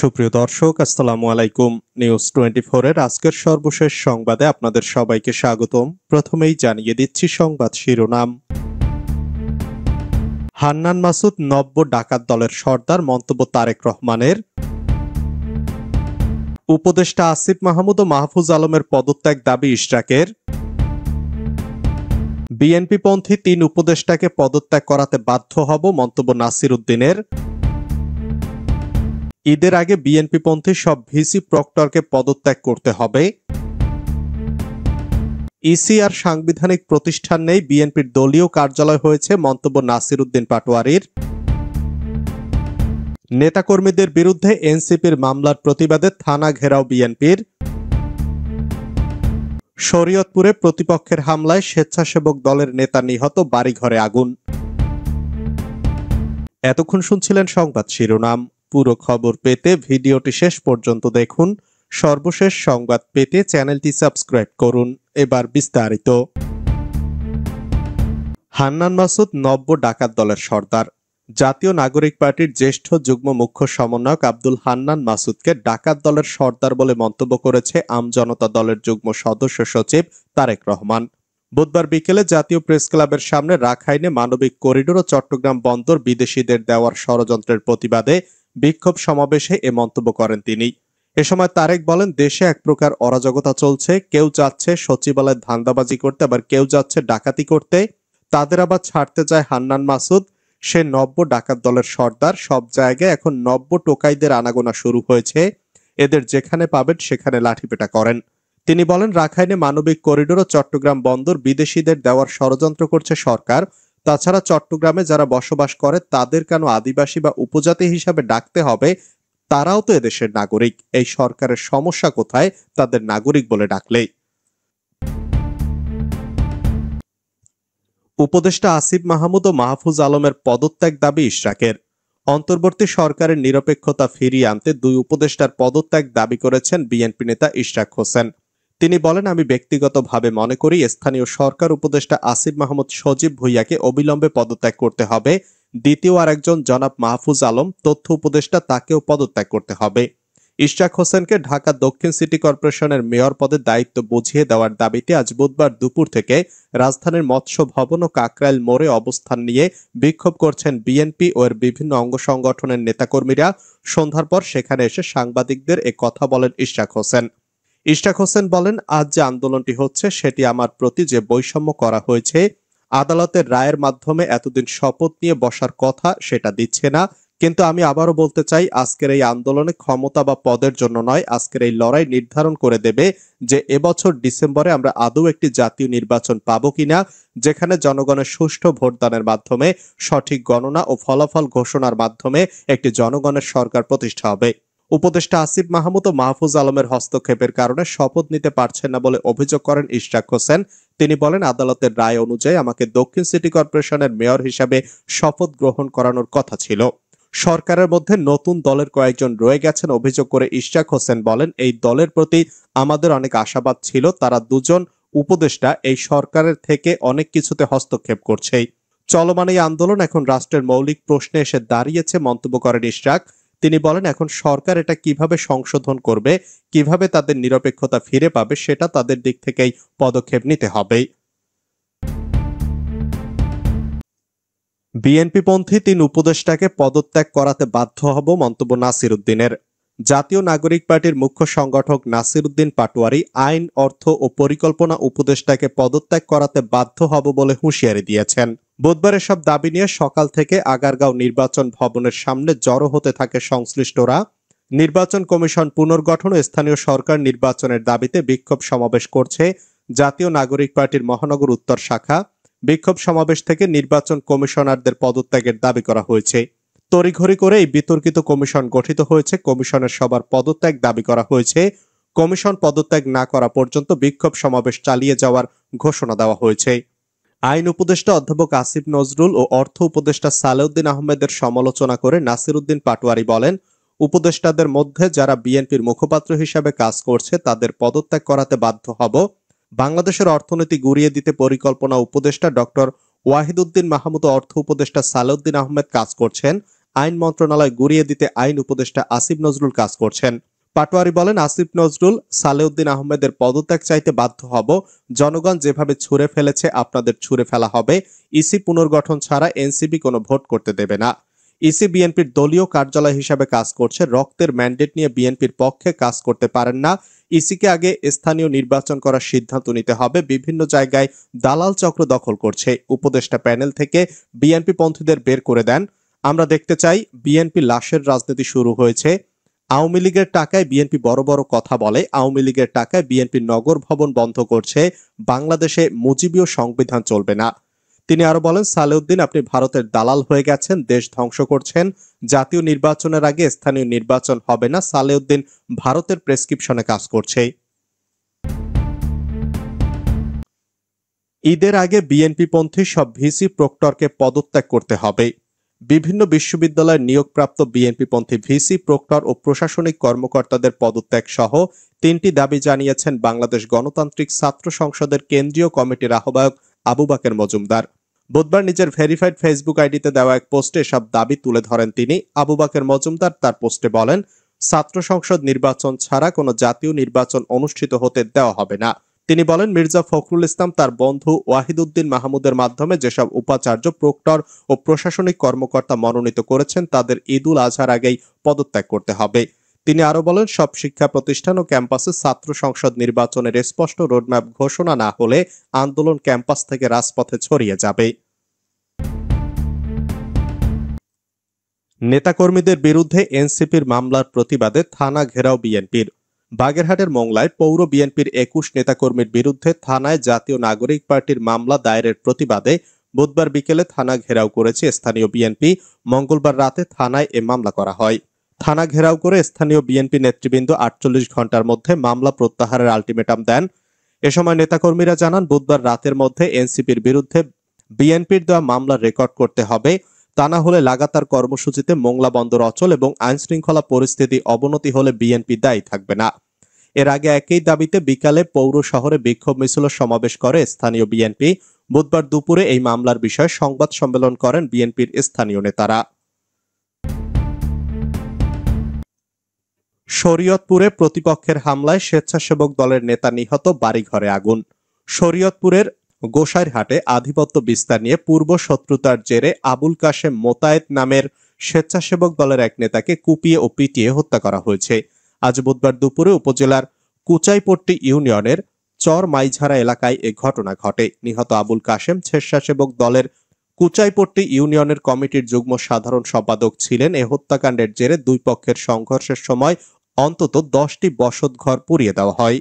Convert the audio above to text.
সুপ্রিয় দর্শক, আসসালামু আলাইকুম। নিউজ 24 এর আজকের সর্বশেষ সংবাদে আপনাদের সবাইকে স্বাগতম। প্রথমেই জানিয়ে দিচ্ছি সংবাদ শিরোনাম। হান্নান মাসুদ নব্য ডাকাত দলের সর্দার, মন্তব্য তারেক রহমানের। উপদেষ্টা আসিফ মাহমুদ ও মাহফুজ আলমের পদত্যাগ দাবি ইশরাকের। বিএনপিপন্থী 3 উপদেষ্টাকে পদত্যাগ করাতে বাধ্য হব, মন্তব্য নাসির উদ্দিনের। ঈদের আগে বিএনপিপন্থী সব ভিসি প্রক্টরকে পদত্যাগ করতে হবে। ইসি আর সাংবিধানিক প্রতিষ্ঠান নেই, বিএনপির দলীয় কার্যালয় হয়েছে, মন্তব্য নাসির উদ্দিন পাটোয়ারির। নেতাকর্মীদের বিরুদ্ধে এনসিপির মামলার প্রতিবাদে থানা ঘেরাও বিএনপির। শরীয়তপুরে প্রতিপক্ষের হামলায় স্বেচ্ছাসেবক দলের নেতা নিহত, বাড়িঘরে আগুন। এতক্ষণ শুনছিলেন সংবাদ শিরোনাম। পুরো খবর পেতে ভিডিওটি শেষ পর্যন্ত দেখুন। সর্বশেষ সংবাদ পেতে চ্যানেলটি সাবস্ক্রাইব করুন। এবার বিস্তারিত। হান্নান মাসুদ নব্য ডাকাত দলের সর্দার। জাতীয় নাগরিক পার্টির জ্যেষ্ঠ যুগ্ম মুখ্য সমন্বয়ক আব্দুল হান্নান মাসুদকে ডাকাত দলের সর্দার বলে মন্তব্য করেছে আমজনতা দলের যুগ্ম সদস্য সচিব তারেক রহমান। বুধবার বিকেলে জাতীয় প্রেস ক্লাবের সামনে রাখাইনে মানবিক করিডোর ও চট্টগ্রাম বন্দর বিদেশিদের দেওয়ার ষড়যন্ত্রের প্রতিবাদে বিক্ষোভ সমাবেশে এ মন্তব্য করেন তিনি। এ সময় তারেক বলেন, দেশে এক প্রকার অরাজকতা চলছে। কেউ যাচ্ছে সচিবালয়ে ধান্দাবাজি করতে, আবার কেউ যাচ্ছে ডাকাতি করতে। তাদের আবার ছাড়তে চায় হান্নান মাসুদ। সে নব্য ডাকাত দলের সর্দার। সব জায়গায় এখন নব্য টোকাইদের আনাগোনা শুরু হয়েছে। এদের যেখানে পাবেন সেখানে লাঠিপেটা করেন। তিনি বলেন, রাখাইনে মানবিক করিডোর ও চট্টগ্রাম বন্দর বিদেশিদের দেওয়ার ষড়যন্ত্র করছে সরকার। তাছাড়া চট্টগ্রামে যারা বসবাস করে তাদের কেন আদিবাসী বা উপজাতি হিসাবে ডাকতে হবে? তারাও তো এদেশের নাগরিক। এই সরকারের সমস্যা কোথায় তাদের নাগরিক বলে ডাকলেই? উপদেষ্টা আসিফ মাহমুদ ও মাহফুজ আলমের পদত্যাগ দাবি ইশরাকের। অন্তর্বর্তী সরকারের নিরপেক্ষতা ফিরিয়ে আনতে 2 উপদেষ্টার পদত্যাগ দাবি করেছেন বিএনপি নেতা ইশরাক হোসেন। তিনি বলেন, আমি ব্যক্তিগতভাবে মনে করি স্থানীয় সরকার উপদেষ্টা আসিফ মাহমুদ সজীব ভুইয়াকে অবিলম্বে পদত্যাগ করতে হবে। দ্বিতীয় আরেকজন জনাব মাহফুজ আলম তথ্য উপদেষ্টা, তাকেও পদত্যাগ করতে হবে। ইশরাক হোসেনকে ঢাকা দক্ষিণ সিটি কর্পোরেশনের মেয়র পদে দায়িত্ব বুঝিয়ে দেওয়ার দাবিতে আজ বুধবার দুপুর থেকে রাজধানীর মৎস্য ভবন ও কাকরাইল মোড়ে অবস্থান নিয়ে বিক্ষোভ করছেন বিএনপি ও এর বিভিন্ন অঙ্গ সংগঠনের নেতাকর্মীরা। সন্ধ্যার পর সেখানে এসে সাংবাদিকদের এ কথা বলেন ইশরাক হোসেন। ইশরাক হোসেন বলেন, আজ যে আন্দোলনটি হচ্ছে সেটি আমার প্রতি যে বৈষম্য করা হয়েছে, আদালতের রায়ের মাধ্যমে এতদিন শপথ নিয়ে বসার কথা সেটা দিচ্ছে না। কিন্তু আমি আবারও বলতে চাই, আজকের এই আন্দোলনে ক্ষমতা বা পদের জন্য নয়, আজকের এই লড়াই নির্ধারণ করে দেবে যে এবছর ডিসেম্বরে আমরা আদৌ একটি জাতীয় নির্বাচন পাবো কিনা, যেখানে জনগণের সুষ্ঠু ভোটদানের মাধ্যমে সঠিক গণনা ও ফলাফল ঘোষণার মাধ্যমে একটি জনগণের সরকার প্রতিষ্ঠা হবে। উপদেষ্টা আসিফ মাহমুদ ও মাহফুজ আলমের হস্তক্ষেপের কারণে শপথ নিতে পারছেন না বলে অভিযোগ করেন ইশরাক হোসেন। তিনি বলেন, আদালতের রায় অনুযায়ী আমাকে দক্ষিণ সিটি কর্পোরেশনের মেয়র হিসাবে শপথ গ্রহণ করানোর কথা ছিল। সরকারের মধ্যে নতুন দলের কয়েকজন রয়ে গেছেন অভিযোগ করে ইশরাক হোসেন বলেন, এই দলের প্রতি আমাদের অনেক আশাবাদ ছিল। তারা 2 জন উপদেষ্টা এই সরকারের থেকে অনেক কিছুতে হস্তক্ষেপ করছে। চলমান এই আন্দোলন এখন রাষ্ট্রের মৌলিক প্রশ্নে এসে দাঁড়িয়েছে, মন্তব্য করেন ইশরাক। তিনি বলেন, এখন সরকার এটা কিভাবে সংশোধন করবে, কিভাবে তাদের নিরপেক্ষতা ফিরে পাবে, সেটা তাদের দিক থেকেই পদক্ষেপ নিতে হবে। বিএনপিপন্থী 3 উপদেষ্টাকে পদত্যাগ করাতে বাধ্য হব, মন্তব্য নাসির উদ্দিনের। জাতীয় নাগরিক পার্টির মুখ্য সংগঠক নাসির উদ্দিন পাটোয়ারি আইন, অর্থ ও পরিকল্পনা উপদেষ্টাকে পদত্যাগ করাতে বাধ্য হব বলে হুঁশিয়ারি দিয়েছেন। বুধবার এসব দাবি নিয়ে সকাল থেকে আগারগাঁও নির্বাচন ভবনের সামনে জড়ো হতে থাকে সংশ্লিষ্টরা। নির্বাচন কমিশন পুনর্গঠন ও স্থানীয় সরকার নির্বাচনের দাবিতে বিক্ষোভ সমাবেশ করছে জাতীয় নাগরিক পার্টির মহানগর উত্তর শাখা। বিক্ষোভ সমাবেশ থেকে নির্বাচন কমিশনারদের পদত্যাগের দাবি করা হয়েছে। তড়িঘড়ি করে এই বিতর্কিত কমিশন গঠিত হয়েছে। কমিশনের সবার পদত্যাগ দাবি করা হয়েছে। কমিশন পদত্যাগ না করা পর্যন্ত বিক্ষোভ সমাবেশ চালিয়ে যাওয়ার ঘোষণা দেওয়া হয়েছে। আইন উপদেষ্টা অধ্যাপক আসিফ নজরুল ও অর্থ উপদেষ্টা সালেউদ্দিন আহমেদের সমালোচনা করে নাসির উদ্দিন পাটোয়ারি বলেন, উপদেষ্টাদের মধ্যে যারা বিএনপির মুখপাত্র হিসাবে কাজ করছে তাদের পদত্যাগ করাতে বাধ্য হব। বাংলাদেশের অর্থনীতি গুড়িয়ে দিতে পরিকল্পনা উপদেষ্টা ডক্টর ওয়াহিদুদ্দিন মাহমুদ ও অর্থ উপদেষ্টা সালেউদ্দিন আহমেদ কাজ করছেন। আইন মন্ত্রণালয় গুড়িয়ে দিতে আইন উপদেষ্টা আসিফ নজরুল কাজ করছেন। পাটোয়ারি বলেন, আসিফ নজরুল সালেউদ্দিন আহমেদের পদত্যাগ চাইতে বাধ্য হব। জনগণ যেভাবে ছুঁড়ে ফেলেছে আপনাদের ছুঁড়ে ফেলা হবে। ইসি পুনর্গঠন ছাড়া এনসিপি কোনো ভোট করতে দেবে না। ইসি বিএনপির দলীয় কার্যালয় হিসাবে কাজ করছে। রক্তের ম্যান্ডেট নিয়ে বিএনপির পক্ষে কাজ করতে পারেন না। ইসিকে আগে স্থানীয় নির্বাচন করার সিদ্ধান্ত নিতে হবে। বিভিন্ন জায়গায় দালাল চক্র দখল করছে। উপদেষ্টা প্যানেল থেকে বিএনপি পন্থীদের বের করে দেন। আমরা দেখতে চাই বিএনপি লাশের রাজনীতি শুরু হয়েছে। আওয়ামী লীগের টাকায় বিএনপি বড় বড় কথা বলে। আওয়ামী লীগের টাকায় বিএনপি নগর ভবন বন্ধ করছে। বাংলাদেশে মুজিবীয় সংবিধান চলবে না। তিনি আরো বলেন, সালেউদ্দিন আপনি ভারতের দালাল হয়ে গেছেন, দেশ ধ্বংস করছেন। জাতীয় নির্বাচনের আগে স্থানীয় নির্বাচন হবে না। সালেউদ্দিন ভারতের প্রেসক্রিপশনে কাজ করছে। ঈদের আগে বিএনপি পন্থী সব ভিসি প্রক্টরকে পদত্যাগ করতে হবে। বিভিন্ন বিশ্ববিদ্যালয়ের নিয়োগপ্রাপ্ত বিএনপি পন্থী ভিসি প্রক্টর ও প্রশাসনিক কর্মকর্তাদের পদত্যাগ সহ 3টি দাবি জানিয়েছেন বাংলাদেশ গণতান্ত্রিক ছাত্র সংসদের কেন্দ্রীয় কমিটির আহ্বায়ক আবু বাকের মজুমদার। বুধবার নিজের ভেরিফাইড ফেসবুক আইডিতে দেওয়া এক পোস্টে সব দাবি তুলে ধরেন তিনি। আবু বাকের মজুমদার তার পোস্টে বলেন, ছাত্র সংসদ নির্বাচন ছাড়া কোনো জাতীয় নির্বাচন অনুষ্ঠিত হতে দেওয়া হবে না। তিনি বলেন, মির্জা ফখরুল ইসলাম তার বন্ধু ওয়াহিদউদ্দিন মাহমুদের মাধ্যমে যেসব উপাচার্য, প্রক্টর ও প্রশাসনিক কর্মকর্তা মনোনীত করেছেন তাদের ঈদুল আজহার আগেই পদত্যাগ করতে হবে। তিনি আরো বলেন, সব শিক্ষা প্রতিষ্ঠান ও ক্যাম্পাসে ছাত্র সংসদ নির্বাচনের স্পষ্ট রোডম্যাপ ঘোষণা না হলে আন্দোলন ক্যাম্পাস থেকে রাজপথে ছড়িয়ে যাবে। নেতাকর্মীদের বিরুদ্ধে এনসিপির মামলার প্রতিবাদে থানা ঘেরাও বিএনপির। বাগেরহাটের মোংলায় পৌর বিএনপির 21 নেতাকর্মীর বিরুদ্ধে থানায় জাতীয় নাগরিক পার্টির মামলা দায়েরের প্রতিবাদে বুধবার বিকেলে থানা ঘেরাও করেছে স্থানীয় বিএনপি। মঙ্গলবার রাতে থানায় এ মামলা করা হয়। থানা ঘেরাও করে স্থানীয় বিএনপি নেতৃবৃন্দ 48 ঘন্টার মধ্যে মামলা প্রত্যাহারের আলটিমেটাম দেন। এ সময় নেতাকর্মীরা জানান, বুধবার রাতের মধ্যে এনসিপির বিরুদ্ধে বিএনপির দেওয়া মামলা রেকর্ড করতে হবে। তা না হলে লাগাতার কর্মসূচিতে মোংলা বন্দর অচল এবং আইনশৃঙ্খলা পরিস্থিতি অবনতি হলে বিএনপি দায়ী থাকবে না। এর আগে একই দাবিতে বিকালে পৌর শহরে বিক্ষোভ মিছিল সমাবেশ করে স্থানীয় বিএনপি। বুধবার দুপুরে এই মামলার বিষয়ে সংবাদ সম্মেলন করেন বিএনপির স্থানীয় নেতারা। শরীয়তপুরে প্রতিপক্ষের হামলায় স্বেচ্ছাসেবক দলের নেতা নিহত, বাড়িঘরে আগুন। শরীয়তপুরের গোসাইরহাটে আধিপত্য বিস্তার নিয়ে পূর্ব শত্রুতার জেরে আবুল কাশেম মোতায়েত নামের স্বেচ্ছাসেবক দলের এক নেতাকে কুপিয়ে ও পিটিয়ে হত্যা করা হয়েছে। আজ বুধবার দুপুরে উপজেলার কুচাইপট্টি ইউনিয়নের চর মাইঝারা এলাকায় এ ঘটনা ঘটে। নিহত আবুল কাশেম স্বেচ্ছাসেবক দলের কুচাইপট্টি ইউনিয়নের কমিটির যুগ্ম সাধারণ সম্পাদক ছিলেন। এ হত্যাকাণ্ডের জেরে দুই পক্ষের সংঘর্ষের সময় অন্তত 10টি বসতঘর পুড়িয়ে দেওয়া হয়।